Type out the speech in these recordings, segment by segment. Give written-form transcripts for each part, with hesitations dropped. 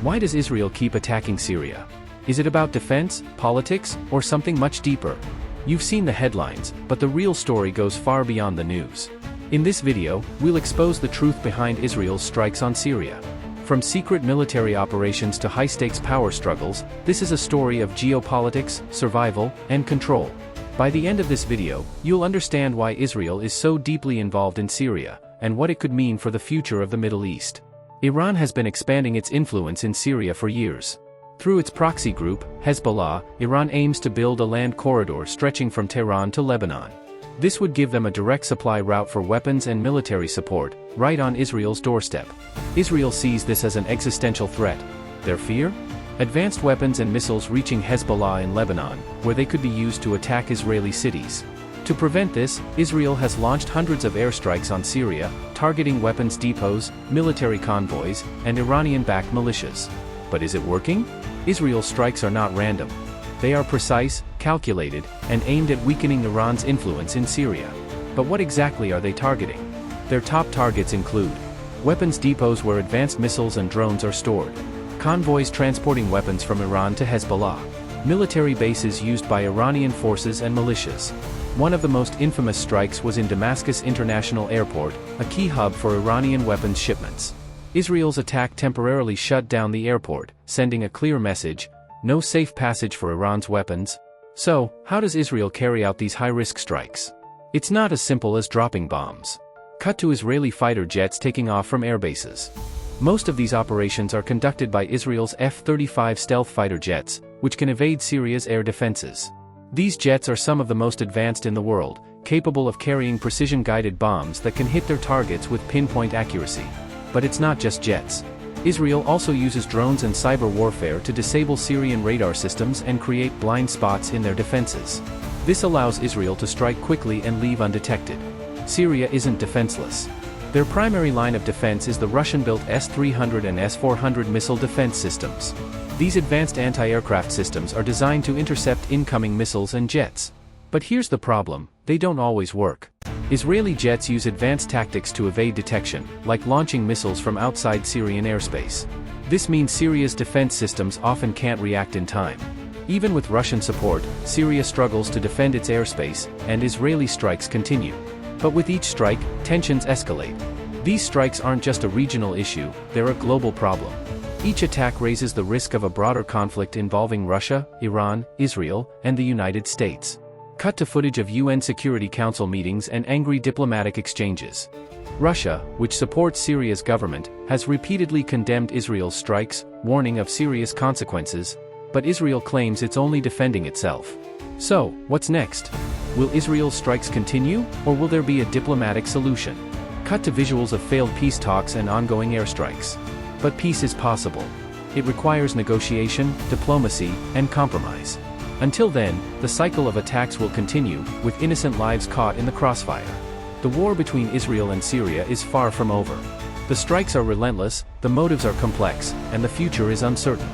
Why does Israel keep attacking Syria? Is it about defense, politics, or something much deeper? You've seen the headlines, but the real story goes far beyond the news. In this video, we'll expose the truth behind Israel's strikes on Syria. From secret military operations to high-stakes power struggles, this is a story of geopolitics, survival, and control. By the end of this video, you'll understand why Israel is so deeply involved in Syria, and what it could mean for the future of the Middle East. Iran has been expanding its influence in Syria for years. Through its proxy group, Hezbollah, Iran aims to build a land corridor stretching from Tehran to Lebanon. This would give them a direct supply route for weapons and military support, right on Israel's doorstep. Israel sees this as an existential threat. Their fear? Advanced weapons and missiles reaching Hezbollah in Lebanon, where they could be used to attack Israeli cities. To prevent this, Israel has launched hundreds of airstrikes on Syria, targeting weapons depots, military convoys, and Iranian-backed militias. But is it working? Israel's strikes are not random. They are precise, calculated, and aimed at weakening Iran's influence in Syria. But what exactly are they targeting? Their top targets include weapons depots where advanced missiles and drones are stored, convoys transporting weapons from Iran to Hezbollah, military bases used by Iranian forces and militias. One of the most infamous strikes was in Damascus International Airport, a key hub for Iranian weapons shipments. Israel's attack temporarily shut down the airport, sending a clear message: no safe passage for Iran's weapons. So, how does Israel carry out these high-risk strikes? It's not as simple as dropping bombs. Cut to Israeli fighter jets taking off from airbases. Most of these operations are conducted by Israel's F-35 stealth fighter jets, which can evade Syria's air defenses. These jets are some of the most advanced in the world, capable of carrying precision-guided bombs that can hit their targets with pinpoint accuracy. But it's not just jets. Israel also uses drones and cyber warfare to disable Syrian radar systems and create blind spots in their defenses. This allows Israel to strike quickly and leave undetected. Syria isn't defenseless. Their primary line of defense is the Russian-built S-300 and S-400 missile defense systems. These advanced anti-aircraft systems are designed to intercept incoming missiles and jets. But here's the problem: they don't always work. Israeli jets use advanced tactics to evade detection, like launching missiles from outside Syrian airspace. This means Syria's defense systems often can't react in time. Even with Russian support, Syria struggles to defend its airspace, and Israeli strikes continue. But with each strike, tensions escalate. These strikes aren't just a regional issue, they're a global problem. Each attack raises the risk of a broader conflict involving Russia, Iran, Israel, and the United States. Cut to footage of UN Security Council meetings and angry diplomatic exchanges. Russia, which supports Syria's government, has repeatedly condemned Israel's strikes, warning of serious consequences, but Israel claims it's only defending itself. So, what's next? Will Israel's strikes continue, or will there be a diplomatic solution? Cut to visuals of failed peace talks and ongoing airstrikes. But peace is possible. It requires negotiation, diplomacy, and compromise. Until then, the cycle of attacks will continue, with innocent lives caught in the crossfire. The war between Israel and Syria is far from over. The strikes are relentless, the motives are complex, and the future is uncertain.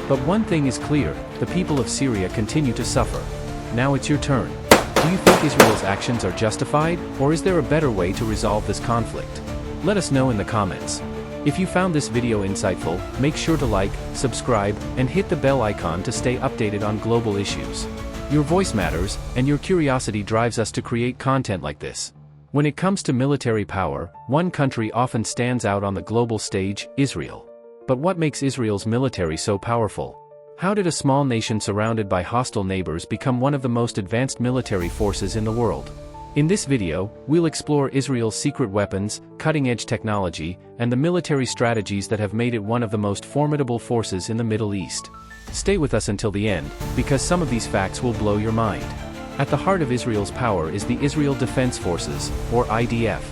But one thing is clear: the people of Syria continue to suffer. Now it's your turn. Do you think Israel's actions are justified, or is there a better way to resolve this conflict? Let us know in the comments. If you found this video insightful, make sure to like, subscribe, and hit the bell icon to stay updated on global issues. Your voice matters, and your curiosity drives us to create content like this. When it comes to military power, one country often stands out on the global stage: Israel. But what makes Israel's military so powerful? How did a small nation surrounded by hostile neighbors become one of the most advanced military forces in the world? In this video, we'll explore Israel's secret weapons, cutting-edge technology, and the military strategies that have made it one of the most formidable forces in the Middle East. Stay with us until the end, because some of these facts will blow your mind. At the heart of Israel's power is the Israel Defense Forces, or IDF.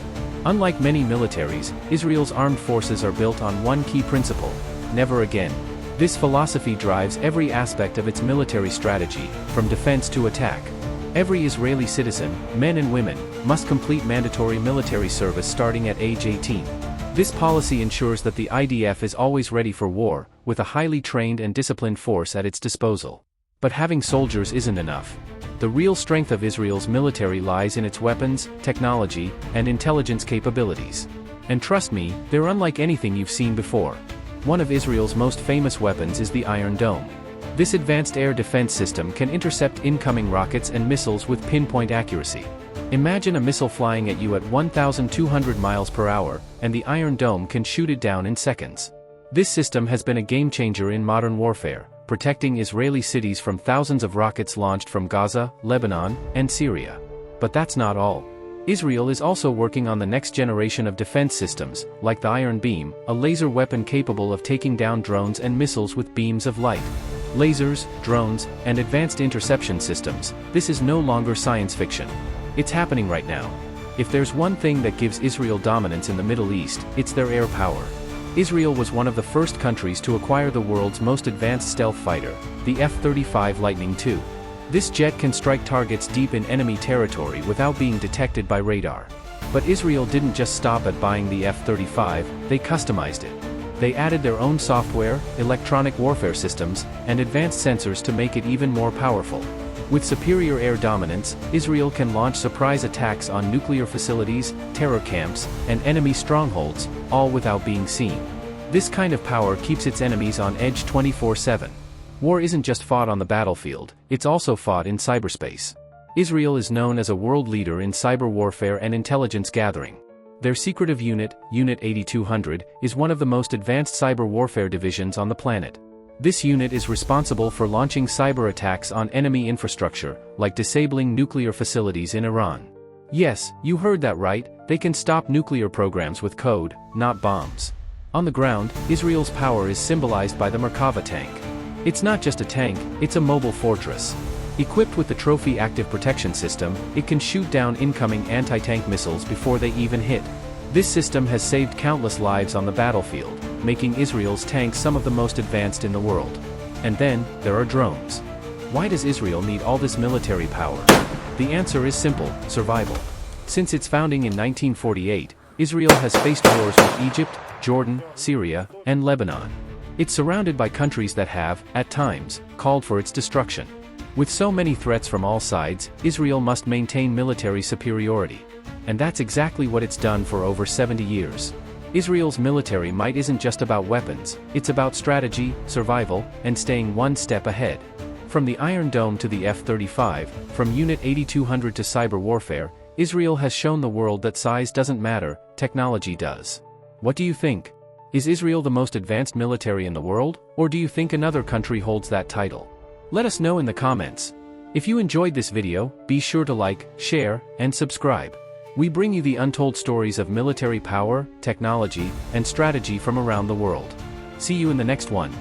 Unlike many militaries, Israel's armed forces are built on one key principle: never again. This philosophy drives every aspect of its military strategy, from defense to attack. Every Israeli citizen, men and women, must complete mandatory military service starting at age 18. This policy ensures that the IDF is always ready for war, with a highly trained and disciplined force at its disposal. But having soldiers isn't enough. The real strength of Israel's military lies in its weapons, technology, and intelligence capabilities. And trust me, they're unlike anything you've seen before. One of Israel's most famous weapons is the Iron Dome. This advanced air defense system can intercept incoming rockets and missiles with pinpoint accuracy. Imagine a missile flying at you at 1,200 miles per hour, and the Iron Dome can shoot it down in seconds. This system has been a game-changer in modern warfare, protecting Israeli cities from thousands of rockets launched from Gaza, Lebanon, and Syria. But that's not all. Israel is also working on the next generation of defense systems, like the Iron Beam, a laser weapon capable of taking down drones and missiles with beams of light. Lasers, drones, and advanced interception systems, this is no longer science fiction. It's happening right now. If there's one thing that gives Israel dominance in the Middle East, it's their air power. Israel was one of the first countries to acquire the world's most advanced stealth fighter, the F-35 Lightning II. This jet can strike targets deep in enemy territory without being detected by radar. But Israel didn't just stop at buying the F-35, they customized it. They added their own software, electronic warfare systems, and advanced sensors to make it even more powerful. With superior air dominance, Israel can launch surprise attacks on nuclear facilities, terror camps, and enemy strongholds, all without being seen. This kind of power keeps its enemies on edge 24/7. War isn't just fought on the battlefield, it's also fought in cyberspace. Israel is known as a world leader in cyber warfare and intelligence gathering. Their secretive unit, Unit 8200, is one of the most advanced cyber warfare divisions on the planet. This unit is responsible for launching cyber attacks on enemy infrastructure, like disabling nuclear facilities in Iran. Yes, you heard that right, they can stop nuclear programs with code, not bombs. On the ground, Israel's power is symbolized by the Merkava tank. It's not just a tank, it's a mobile fortress. Equipped with the Trophy Active Protection System, it can shoot down incoming anti-tank missiles before they even hit. This system has saved countless lives on the battlefield, making Israel's tanks some of the most advanced in the world. And then, there are drones. Why does Israel need all this military power? The answer is simple: survival. Since its founding in 1948, Israel has faced wars with Egypt, Jordan, Syria, and Lebanon. It's surrounded by countries that have, at times, called for its destruction. With so many threats from all sides, Israel must maintain military superiority. And that's exactly what it's done for over 70 years. Israel's military might isn't just about weapons, it's about strategy, survival, and staying one step ahead. From the Iron Dome to the F-35, from Unit 8200 to cyber warfare, Israel has shown the world that size doesn't matter, technology does. What do you think? Is Israel the most advanced military in the world, or do you think another country holds that title? Let us know in the comments. If you enjoyed this video, be sure to like, share, and subscribe. We bring you the untold stories of military power, technology, and strategy from around the world. See you in the next one.